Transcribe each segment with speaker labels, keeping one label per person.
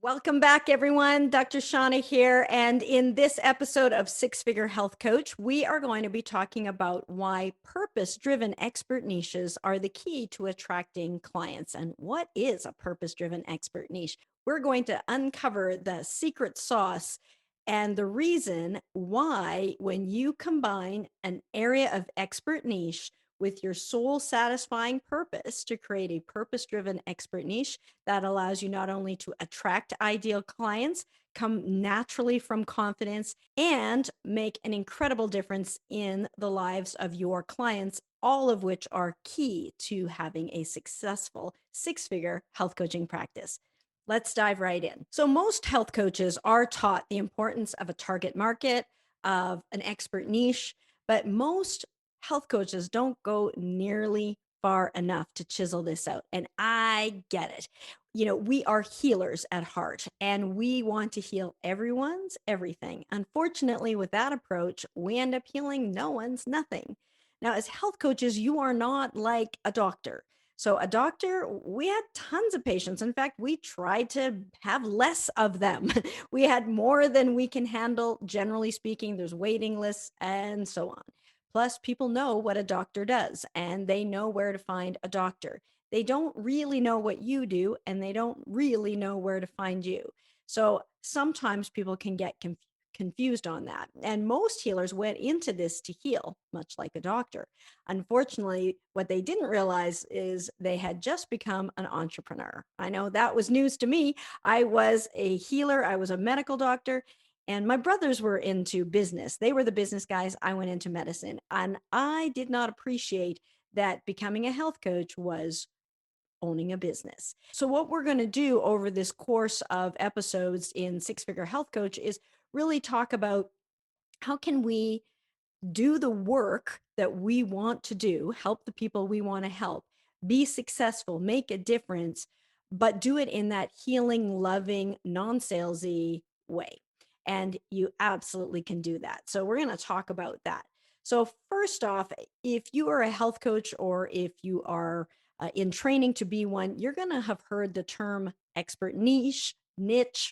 Speaker 1: Welcome back, everyone. Dr. Shaunna here. And in this episode of Six Figure Health Coach, we are going to be talking about why purpose driven expert niches are the key to attracting clients. And what is a purpose driven expert niche? We're going to uncover the secret sauce and the reason why, when you combine an area of expert niche with your soul satisfying purpose to create a purpose driven expert niche, that allows you not only to attract ideal clients, come naturally from confidence, and make an incredible difference in the lives of your clients, all of which are key to having a successful six-figure health coaching practice. Let's dive right in. So, most health coaches are taught the importance of a target market, of an expert niche, but most health coaches don't go nearly far enough to chisel this out. And I get it. We are healers at heart and we want to heal everyone's everything. Unfortunately, with that approach, we end up healing no one's nothing. Now, as health coaches, you are not like a doctor. So, a doctor, we had tons of patients. In fact, we tried to have less of them. We had more than we can handle, generally speaking. There's waiting lists and so on. Plus, people know what a doctor does and they know where to find a doctor. They don't really know what you do and they don't really know where to find you. So sometimes people can get confused on that. And most healers went into this to heal, much like a doctor. Unfortunately, what they didn't realize is they had just become an entrepreneur. I know that was news to me. I was a healer, I was a medical doctor, and my brothers were into business. They were the business guys. I went into medicine. And I did not appreciate that becoming a health coach was owning a business. So, what we're going to do over this course of episodes in Six Figure Health Coach is really talk about how can we do the work that we want to do, help the people we want to help, be successful, make a difference, but do it in that healing, loving, non salesy way. And you absolutely can do that. So, we're going to talk about that. So, first off, if you are a health coach or if you are in training to be one, you're going to have heard the term expert niche,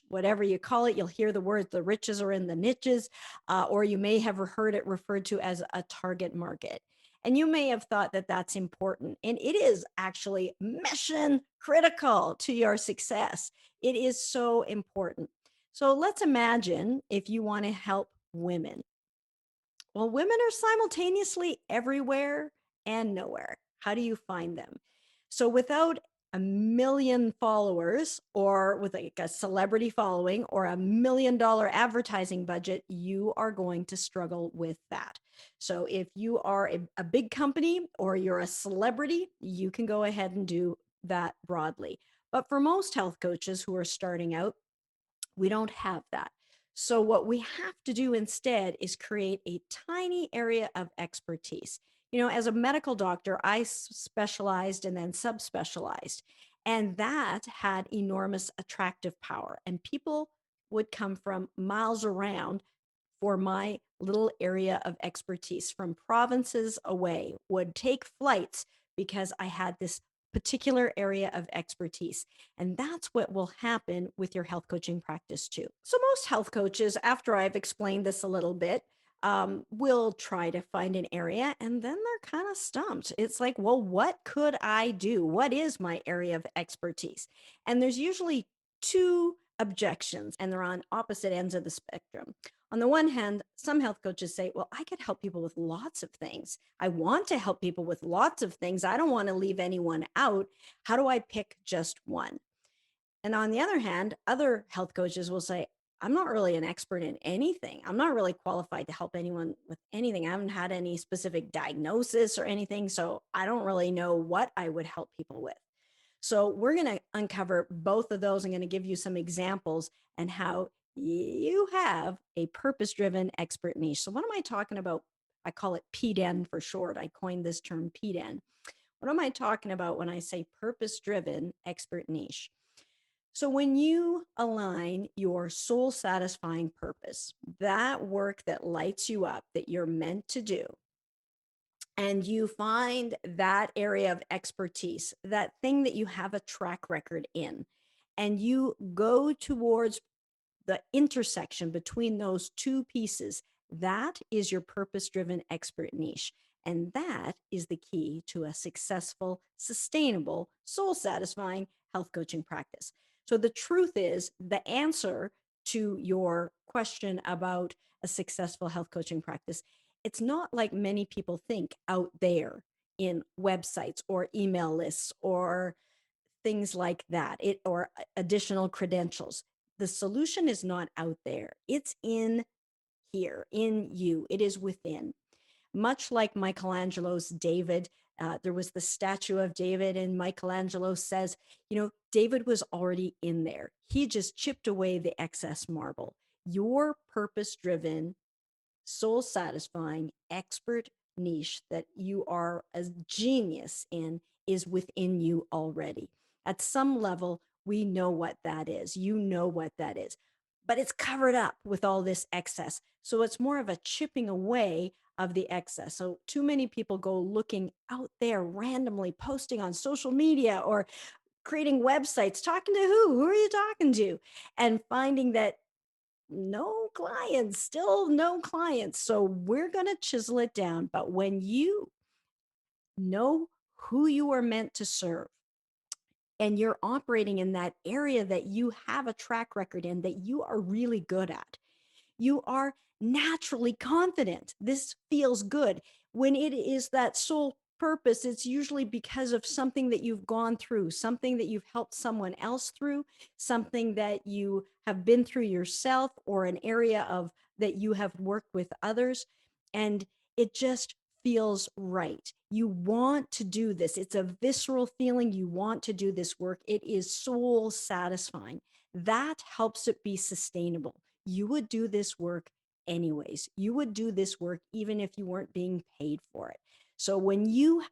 Speaker 1: whatever you call it. You'll hear the words, the riches are in the niches, or you may have heard it referred to as a target market. And you may have thought that that's important. And it is actually mission critical to your success. It is so important. So let's imagine if you want to help women. Well, women are simultaneously everywhere and nowhere. How do you find them? So, without a million followers or with like a celebrity following or $1 million advertising budget, you are going to struggle with that. So, if you are a big company or you're a celebrity, you can go ahead and do that broadly. But for most health coaches who are starting out, we don't have that. So, what we have to do instead is create a tiny area of expertise. As a medical doctor, I specialized and then subspecialized, and that had enormous attractive power. And people would come from miles around for my little area of expertise from provinces away, would take flights because I had this particular area of expertise. And that's what will happen with your health coaching practice too. So, most health coaches, after I've explained this a little bit, will try to find an area and then they're kind of stumped. It's like, well, what could I do? What is my area of expertise? And there's usually two objections, and they're on opposite ends of the spectrum. On the one hand, some health coaches say, well, I could help people with lots of things. I want to help people with lots of things. I don't want to leave anyone out. How do I pick just one? And on the other hand, other health coaches will say, I'm not really an expert in anything. I'm not really qualified to help anyone with anything. I haven't had any specific diagnosis or anything. So I don't really know what I would help people with. So we're going to uncover both of those. I'm going to give you some examples and how you have a purpose-driven expert niche. So what am I talking about? I call it PDEN for short. I coined this term PDEN. What am I talking about when I say purpose-driven expert niche? So when you align your soul satisfying purpose, that work that lights you up that you're meant to do, and you find that area of expertise, that thing that you have a track record in, and you go towards the intersection between those two pieces, that is your purpose driven expert niche. And that is the key to a successful, sustainable, soul satisfying health coaching practice. So, the truth is, the answer to your question about a successful health coaching practice, it's not like many people think out there in websites or email lists or things like that, or additional credentials. The solution is not out there. It's in here, in you. It is within. Much like Michelangelo's David, there was the statue of David, and Michelangelo says, David was already in there. He just chipped away the excess marble. Your purpose driven, soul satisfying expert niche that you are a genius in is within you already. At some level, we know what that is. You know what that is, but it's covered up with all this excess. So it's more of a chipping away of the excess. So too many people go looking out there randomly, posting on social media or creating websites, talking to who? Who are you talking to? And finding that no clients, still no clients. So we're going to chisel it down. But when you know who you are meant to serve and you're operating in that area that you have a track record in, that you are really good at, you are naturally confident. This feels good. When it is that sole purpose, it's usually because of something that you've gone through, something that you've helped someone else through, something that you have been through yourself, or an area of that you have worked with others. And it just feels right. You want to do this. It's a visceral feeling. You want to do this work. It is soul satisfying. That helps it be sustainable. You would do this work anyways. You would do this work even if you weren't being paid for it. So when you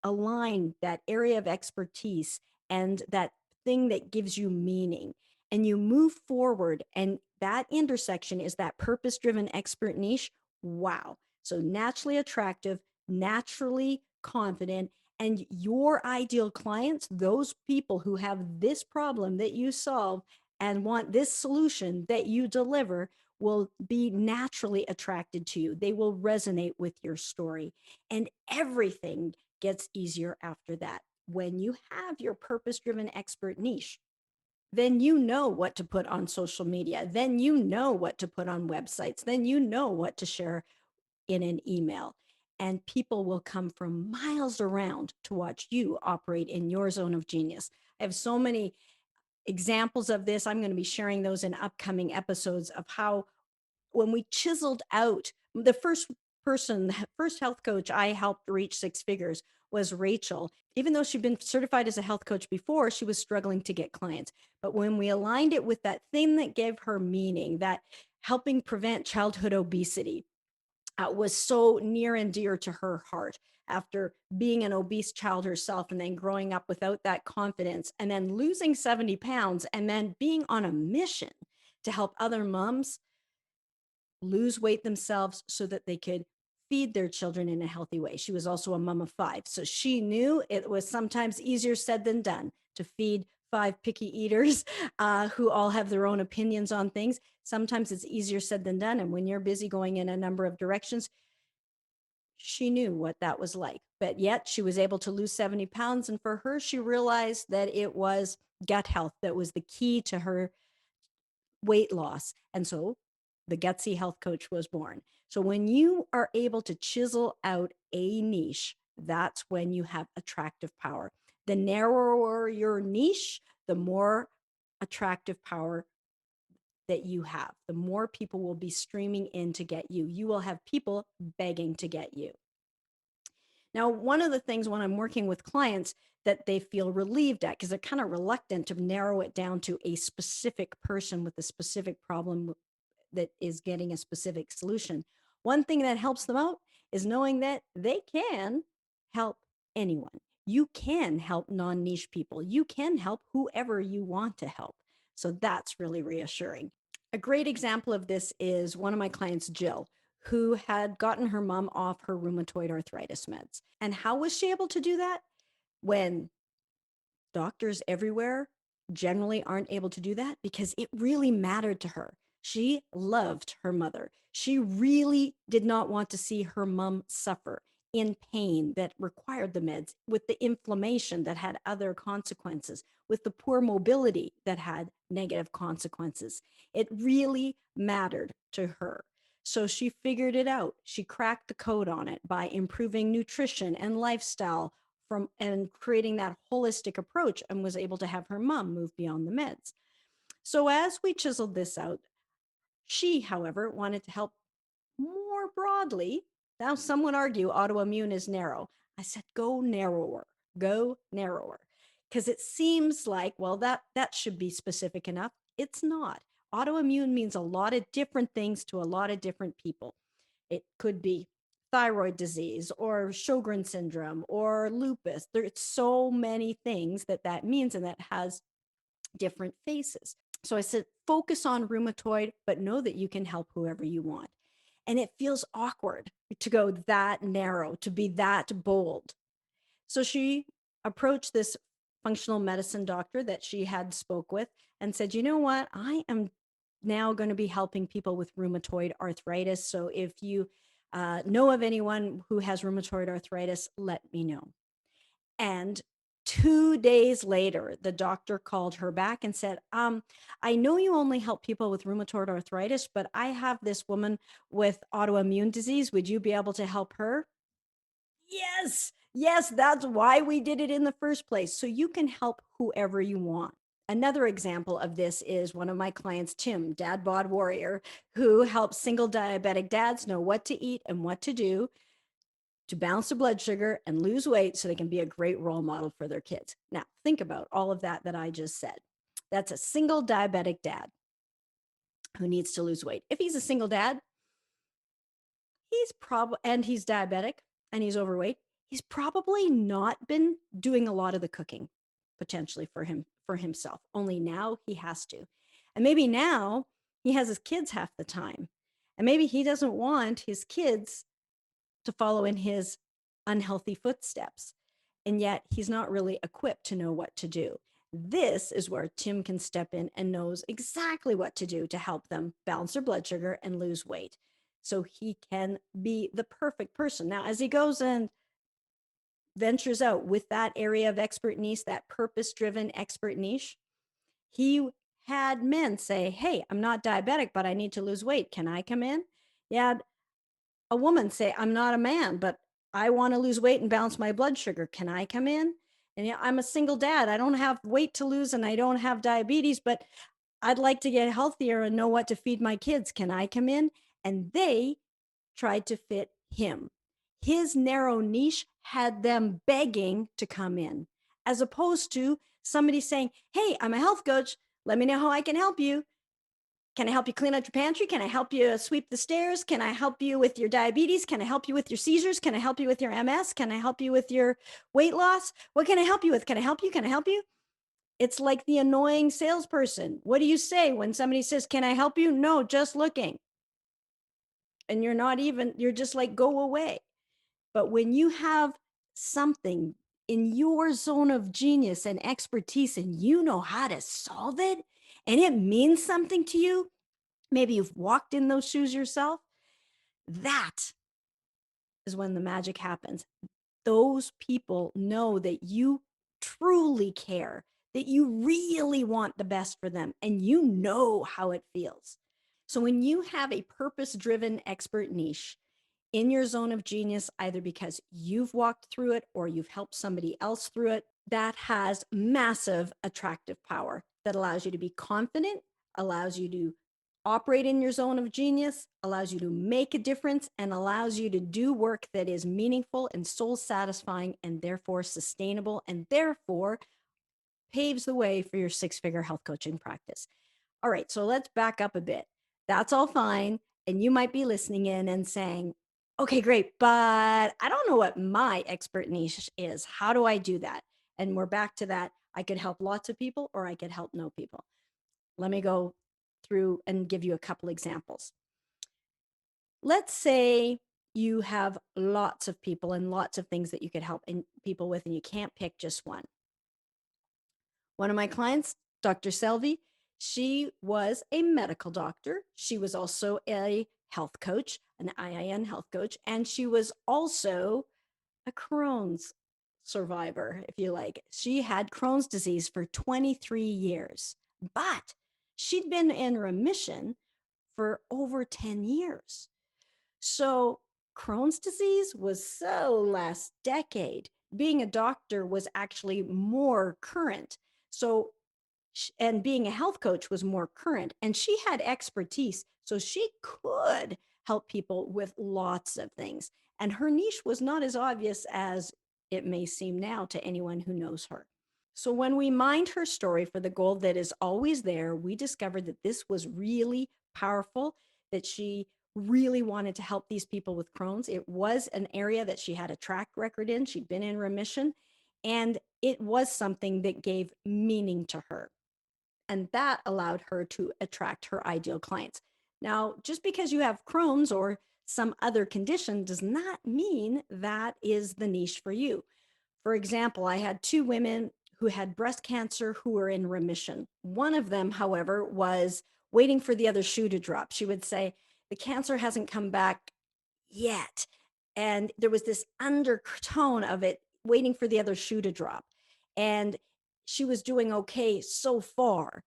Speaker 1: align that area of expertise and that thing that gives you meaning, and you move forward, and that intersection is that purpose driven expert niche, wow. So naturally attractive, naturally confident, and your ideal clients, those people who have this problem that you solve and want this solution that you deliver, will be naturally attracted to you. They will resonate with your story, and everything gets easier after that. When you have your purpose driven expert niche, then you know what to put on social media. Then you know what to put on websites. Then you know what to share in an email. And people will come from miles around to watch you operate in your zone of genius. I have so many examples of this. I'm going to be sharing those in upcoming episodes of how, when we chiseled out the first health coach I helped reach six figures was Rachel. Even though she'd been certified as a health coach before, she was struggling to get clients. But when we aligned it with that thing that gave her meaning, that helping prevent childhood obesity, was so near and dear to her heart, after being an obese child herself and then growing up without that confidence and then losing 70 pounds and then being on a mission to help other moms lose weight themselves so that they could feed their children in a healthy way. She was also a mom of five. So she knew it was sometimes easier said than done to feed five picky eaters who all have their own opinions on things. Sometimes it's easier said than done. And when you're busy going in a number of directions, she knew what that was like. But yet she was able to lose 70 pounds. And for her, she realized that it was gut health that was the key to her weight loss. And so the Gutsy Health Coach was born. So when you are able to chisel out a niche, that's when you have attractive power. The narrower your niche, the more attractive power that you have. The more people will be streaming in to get you. You will have people begging to get you. Now, one of the things when I'm working with clients that they feel relieved at, because they're kind of reluctant to narrow it down to a specific person with a specific problem that is getting a specific solution. One thing that helps them out is knowing that they can help anyone. You can help non niche people. You can help whoever you want to help. So that's really reassuring. A great example of this is one of my clients, Jill, who had gotten her mom off her rheumatoid arthritis meds. And how was she able to do that? When doctors everywhere generally aren't able to do that because it really mattered to her. She loved her mother. She really did not want to see her mom suffer in pain that required the meds, with the inflammation that had other consequences, with the poor mobility that had negative consequences. It really mattered to her. So she figured it out. She cracked the code on it by improving nutrition and lifestyle and creating that holistic approach, and was able to have her mom move beyond the meds. So as we chiseled this out, she, however, wanted to help more broadly. Now, some would argue autoimmune is narrow. I said, go narrower. Because it seems like, well, that should be specific enough. It's not. Autoimmune means a lot of different things to a lot of different people. It could be thyroid disease or Sjogren syndrome or lupus. There's so many things that means, and that has different faces. So I said, focus on rheumatoid, but know that you can help whoever you want. And it feels awkward to go that narrow, to be that bold. So she approached this functional medicine doctor that she had spoke with and said, you know what? I am now going to be helping people with rheumatoid arthritis. So if you know of anyone who has rheumatoid arthritis, let me know. And 2 days later, the doctor called her back and said, I know you only help people with rheumatoid arthritis, but I have this woman with autoimmune disease. Would you be able to help her? Yes, yes, that's why we did it in the first place. So you can help whoever you want. Another example of this is one of my clients, Tim, Dad Bod Warrior, who helps single diabetic dads know what to eat and what to do to balance their blood sugar and lose weight so they can be a great role model for their kids. Now, think about all of that I just said. That's a single diabetic dad who needs to lose weight. If he's a single dad, he's diabetic and he's overweight, he's probably not been doing a lot of the cooking potentially for himself. Only now he has to. And maybe now he has his kids half the time. And maybe he doesn't want his kids to follow in his unhealthy footsteps. And yet he's not really equipped to know what to do. This is where Tim can step in and knows exactly what to do to help them balance their blood sugar and lose weight. So he can be the perfect person. Now, as he goes and ventures out with that area of expert niche, that purpose driven expert niche, he had men say, hey, I'm not diabetic, but I need to lose weight. Can I come in? Yeah, a woman say, I'm not a man, but I want to lose weight and balance my blood sugar. Can I come in? And yeah, I'm a single dad. I don't have weight to lose and I don't have diabetes, but I'd like to get healthier and know what to feed my kids. Can I come in? And they tried to fit him. His narrow niche had them begging to come in, as opposed to somebody saying, hey, I'm a health coach. Let me know how I can help you. Can I help you clean out your pantry? Can I help you sweep the stairs? Can I help you with your diabetes? Can I help you with your seizures? Can I help you with your MS? Can I help you with your weight loss? What can I help you with? Can I help you? Can I help you? It's like the annoying salesperson. What do you say when somebody says, can I help you? No, just looking. And you're just like, go away. But when you have something in your zone of genius and expertise and you know how to solve it and it means something to you, maybe you've walked in those shoes yourself, that is when the magic happens. Those people know that you truly care, that you really want the best for them, and you know how it feels. So when you have a purpose driven expert niche in your zone of genius, either because you've walked through it or you've helped somebody else through it, that has massive attractive power that allows you to be confident, allows you to operate in your zone of genius, allows you to make a difference, and allows you to do work that is meaningful and soul satisfying and therefore sustainable, and therefore paves the way for your six-figure health coaching practice. All right, so let's back up a bit. That's all fine. And you might be listening in and saying, okay, great, but I don't know what my expert niche is. How do I do that? And we're back to that. I could help lots of people or I could help no people. Let me go through and give you a couple examples. Let's say you have lots of people and lots of things that you could help people with, and you can't pick just one. One of my clients Dr. Selby, she was a medical doctor. She was also a health coach, an IIN health coach, and she was also a Crohn's survivor, if you like. She had Crohn's disease for 23 years, but she'd been in remission for over 10 years. So Crohn's disease was so last decade. Being a doctor was actually more current. So, and being a health coach was more current. And she had expertise. So she could help people with lots of things. And her niche was not as obvious as it may seem now to anyone who knows her. So when we mined her story for the gold that is always there, we discovered that this was really powerful, that she really wanted to help these people with Crohn's. It was an area that she had a track record in. She'd been in remission, and it was something that gave meaning to her. And that allowed her to attract her ideal clients. Now, just because you have Crohn's or some other condition does not mean that is the niche for you. For example, I had two women who had breast cancer who were in remission. One of them, however, was waiting for the other shoe to drop. She would say, the cancer hasn't come back yet. And there was this undertone of it waiting for the other shoe to drop. And she was doing okay so far.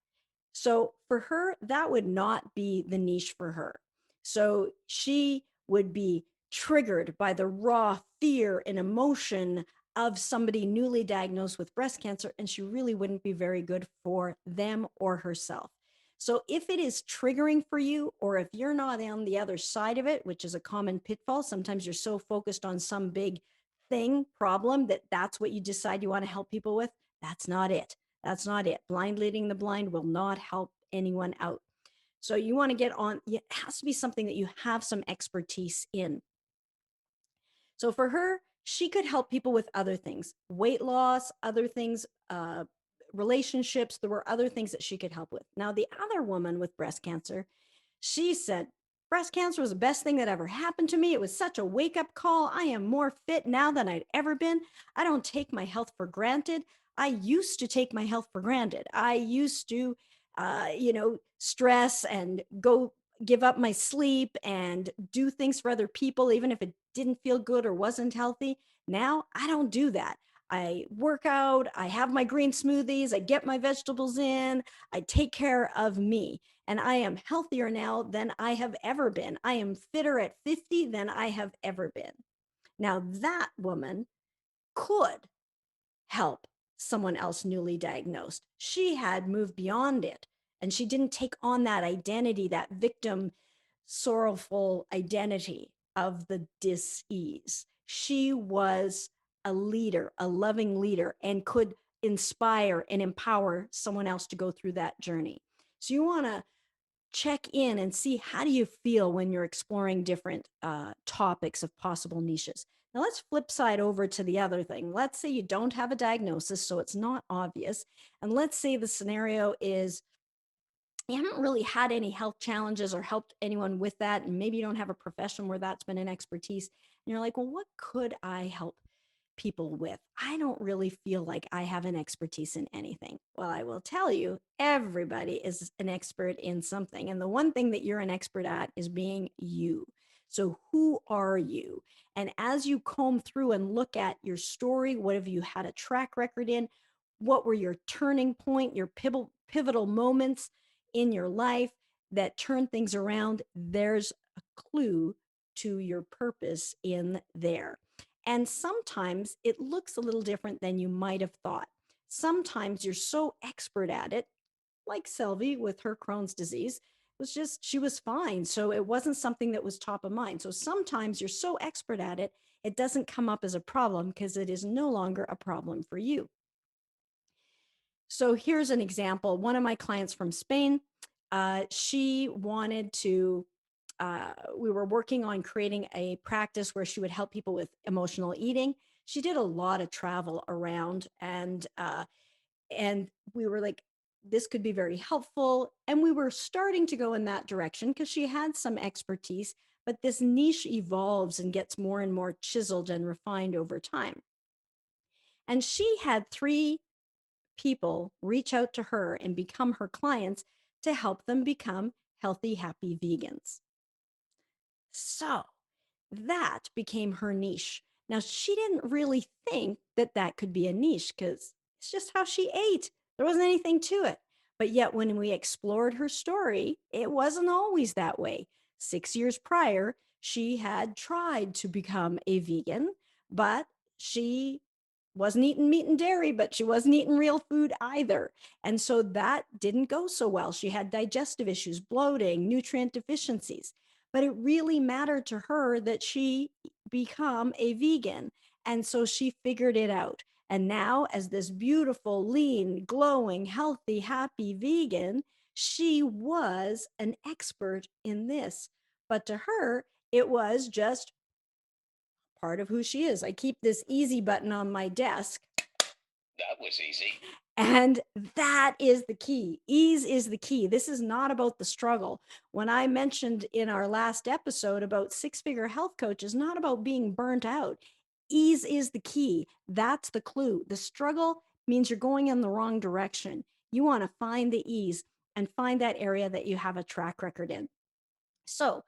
Speaker 1: So for her, that would not be the niche for her. So she would be triggered by the raw fear and emotion of somebody newly diagnosed with breast cancer, and she really wouldn't be very good for them or herself. So if it is triggering for you, or if you're not on the other side of it, which is a common pitfall, sometimes you're so focused on some big thing, problem, that that's what you decide you want to help people with. That's not it. That's not it. Blind leading the blind will not help anyone out. So you want to get on, it has to be something that you have some expertise in. So for her, she could help people with other things, weight loss, other things, relationships. There were other things that she could help with. Now, the other woman with breast cancer, she said, breast cancer was the best thing that ever happened to me. It was such a wake up call. I am more fit now than I'd ever been. I don't take my health for granted. I used to take my health for granted. I used to, stress and go give up my sleep and do things for other people, even if it didn't feel good or wasn't healthy. Now I don't do that. I work out, I have my green smoothies, I get my vegetables in, I take care of me. And I am healthier now than I have ever been. I am fitter at 50 than I have ever been. Now, that woman could help someone else newly diagnosed. She had moved beyond it, and she didn't take on that identity, that victim, sorrowful identity of the dis-ease. She was a leader, a loving leader, and could inspire and empower someone else to go through that journey. So you want to check in and see, how do you feel when you're exploring different topics of possible niches. Now let's flip side over to the other thing. Let's say you don't have a diagnosis, so it's not obvious. And let's say the scenario is you haven't really had any health challenges or helped anyone with that. And maybe you don't have a profession where that's been an expertise. And you're like, well, what could I help people with? I don't really feel like I have an expertise in anything. Well, I will tell you, everybody is an expert in something. And the one thing that you're an expert at is being you. So, who are you? And as you comb through and look at your story, what have you had a track record in? What were your turning point, your pivotal moments in your life that turn things around? There's a clue to your purpose in there. And sometimes it looks a little different than you might have thought. Sometimes you're so expert at it, like Selby with her Crohn's disease. It was just, she was fine. So it wasn't something that was top of mind. So sometimes you're so expert at it, it doesn't come up as a problem because it is no longer a problem for you. So here's an example. One of my clients from Spain, she wanted to, we were working on creating a practice where she would help people with emotional eating. She did a lot of travel around, and we were like, this could be very helpful. And we were starting to go in that direction because she had some expertise, but this niche evolves and gets more and more chiseled and refined over time. And she had three people reach out to her and become her clients to help them become healthy, happy vegans. So that became her niche. Now, she didn't really think that that could be a niche because it's just how she ate. There wasn't anything to it. But yet, when we explored her story, it wasn't always that way. 6 years prior, she had tried to become a vegan, but she wasn't eating meat and dairy, but she wasn't eating real food either. And so that didn't go so well. She had digestive issues, bloating, nutrient deficiencies. But it really mattered to her that she become a vegan. And so she figured it out. And now, as this beautiful, lean, glowing, healthy, happy vegan, she was an expert in this. But to her, it was just part of who she is. I keep this easy button on my desk. That was easy. And that is the key. Ease is the key. This is not about the struggle. When I mentioned in our last episode about six-figure health coach is not about being burnt out. Ease is the key. That's the clue. The struggle means you're going in the wrong direction. You want to find the ease and find that area that you have a track record in. So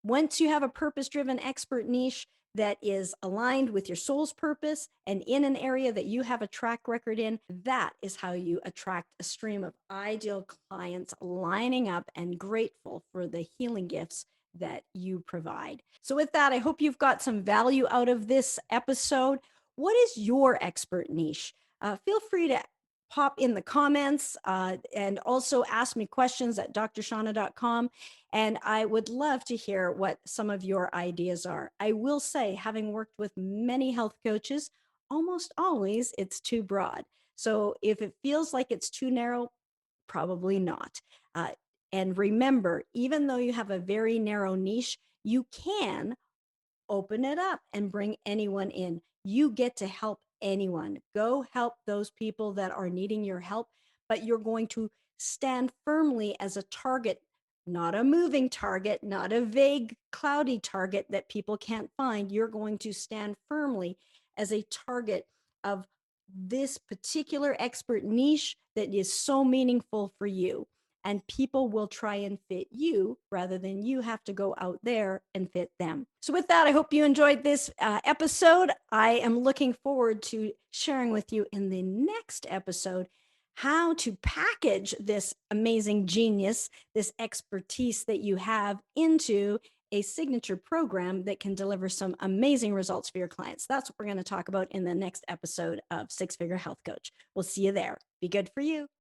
Speaker 1: once you have a purpose-driven expert niche that is aligned with your soul's purpose and in an area that you have a track record in, that is how you attract a stream of ideal clients lining up and grateful for the healing gifts that you provide. So with that, I hope you've got some value out of this episode. What is your expert niche? Feel free to pop in the comments and also ask me questions at drshaunna.com. And I would love to hear what some of your ideas are. I will say, having worked with many health coaches, almost always it's too broad. So if it feels like it's too narrow, probably not. And remember, even though you have a very narrow niche, you can open it up and bring anyone in. You get to help anyone. Go help those people that are needing your help, but you're going to stand firmly as a target, not a moving target, not a vague, cloudy target that people can't find. You're going to stand firmly as a target of this particular expert niche that is so meaningful for you. And people will try and fit you rather than you have to go out there and fit them. So with that, I hope you enjoyed this episode. I am looking forward to sharing with you in the next episode how to package this amazing genius, this expertise that you have into a signature program that can deliver some amazing results for your clients. That's what we're going to talk about in the next episode of Six Figure Health Coach. We'll see you there. Be good for you.